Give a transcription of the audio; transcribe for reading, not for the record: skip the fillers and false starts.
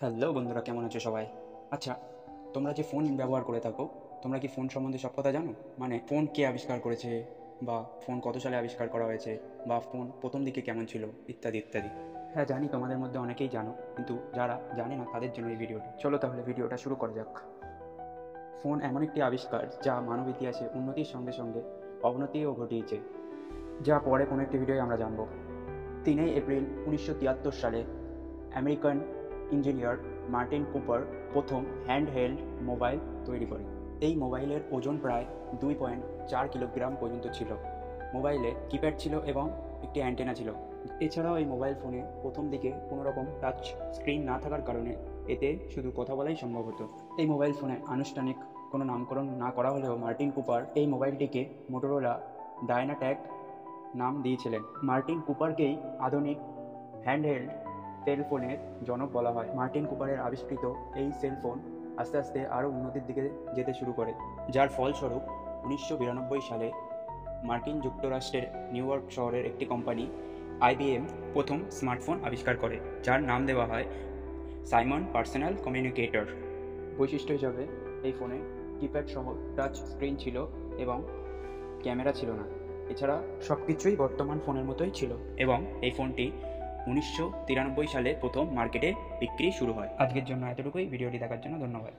Hello বন্ধুরা, কেমন আছো সবাই? আচ্ছা, তোমরা যে ফোন ব্যবহার করে থাকো, তোমরা কি ফোন সম্বন্ধে সব কথা জানো? মানে ফোন কে আবিষ্কার করেছে, বা ফোন কত সালে আবিষ্কার করা হয়েছে, বা ফোন প্রথম দিকে কেমন ছিল, ইত্যাদি ইত্যাদি। হ্যাঁ জানি, তোমাদের মধ্যে অনেকেই জানো, কিন্তু যারা জানে না তাদের জন্য এই ভিডিওটা। চলো তাহলে ভিডিওটা শুরু করা যাক। ফোন এমন একটি আবিষ্কার যা মানব ইতিহাসে উন্নতির সঙ্গে সঙ্গে অবনতিও ঘটিয়েছে, যা পরে কোনো একটি ভিডিওয় আমরা জানবো। 3 এপ্রিল 1973 সালে আমেরিকান ইঞ্জিনিয়ার মার্টিন কুপার প্রথম হ্যান্ডহেল্ড মোবাইল তৈরি করে। এই মোবাইলের ওজন প্রায় 2.4 কিলোগ্রাম পর্যন্ত ছিল। মোবাইলে কিপ্যাড ছিল এবং একটি অ্যান্টেনা ছিল। এছাড়াও এই মোবাইল ফোনে প্রথম দিকে কোনো রকম টাচ স্ক্রিন না থাকার কারণে এতে শুধু কথা বলাই সম্ভব হতো। এই মোবাইল ফোনে আনুষ্ঠানিক কোনো নামকরণ না করা হলেও মার্টিন কুপার এই মোবাইলটিকে মোটোরোলা ডায়নাট্যাক নাম দিয়েছিলেন। মার্টিন কুপারকেই আধুনিক হ্যান্ডহেল্ড সেলফোনের জনক বলা হয়। মার্টিন কুপারের আবিষ্কৃত এই সেলফোন আস্তে আস্তে আরও উন্নতির দিকে যেতে শুরু করে, যার ফলস্বরূপ 1992 সালে মার্কিন যুক্তরাষ্ট্রের নিউ ইয়র্ক শহরের একটি কোম্পানি IBM প্রথম স্মার্টফোন আবিষ্কার করে, যার নাম দেওয়া হয় সাইমন পার্সোনাল কমিউনিকেটর। বৈশিষ্ট্য হিসাবে এই ফোনে কিপ্যাড সহ টাচ স্ক্রিন ছিল এবং ক্যামেরা ছিল না। এছাড়া সব কিছুই বর্তমান ফোনের মতোই ছিল, এবং এই ফোনটি 1993 সালে প্রথম মার্কেটে বিক্রি শুরু হয়। আজকের জন্য এতটুকুই। ভিডিওটি দেখার জন্য ধন্যবাদ।